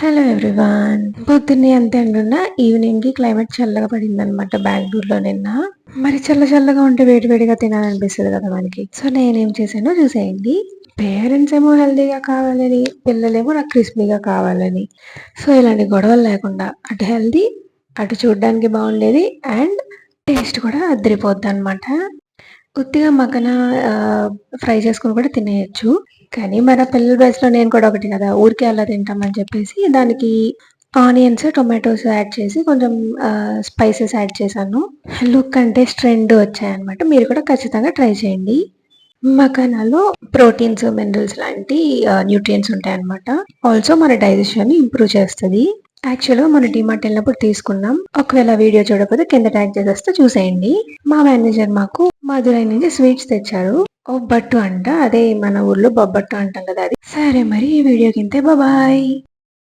Hello everyone. పొద్దున్నే అంతే అంటున్నా, ఈవినింగ్‌కి క్లైమేట్ చల్లగా పడిందనమాట బెంగుళూరులో నిన్న. మరి చల్లగా ఉంటే వేడి వేడిగా తినాలనిపిస్తది కదా మనకి. సో నేనేం చేశానో చూసేయండి. పేరెంట్స్ ఏమో హెల్తీగా కావాలని, పిల్లలేమో నాకు క్రిస్పీగా కావాలని. సో ఇలాంటి గొడవలు లేకుండా అటు హెల్తీ, అటు చూడ్డానికి బాగుండేది అండ్ టేస్ట్ కూడా అదిరిపోద్దనమాట. ఉత్తిగా మక్కన ఫ్రై చేసుకొని కూడా తినేయొచ్చు. కానీ మన పిల్లల వయసులో నేను కూడా ఒకటి కదా! ఊరికే అలా తింటామని చెప్పేసి దానికి ఆనియన్స్, టొమాటోస్ యాడ్ చేసి కొంచెం స్పైసెస్ యాడ్ చేశాను. లుక్ అండ్ టేస్ట్ 2 వచ్చాయన్నమాట. మీరు కూడా ఖచ్చితంగా ట్రై చేయండి. మకానాలో ప్రోటీన్స్, మినరల్స్ లాంటి న్యూట్రియంట్స్ ఉంటాయన్నమాట. ఆల్సో మన డైజెషన్‌ని ఇంప్రూవ్ చేస్తది. యాక్చువల్‌గా మొన్న డీమార్ట్ ఎళ్ళినప్పుడు తీసుకున్నాం. ఒకవేళ వీడియో చూడకపోతే కింద ట్యాగ్ చేసేస్తా చూసేయండి. మా మేనేజర్ మాకు మదురై నుంచి స్వీట్స్ తెచ్చారు. ఒబ్బట్టు అంట. అదే మన ఊర్లో బొబ్బట్టు అంటాం కదా అది. సరే మరి ఈ వీడియోకి ఇంతే. బాయ్.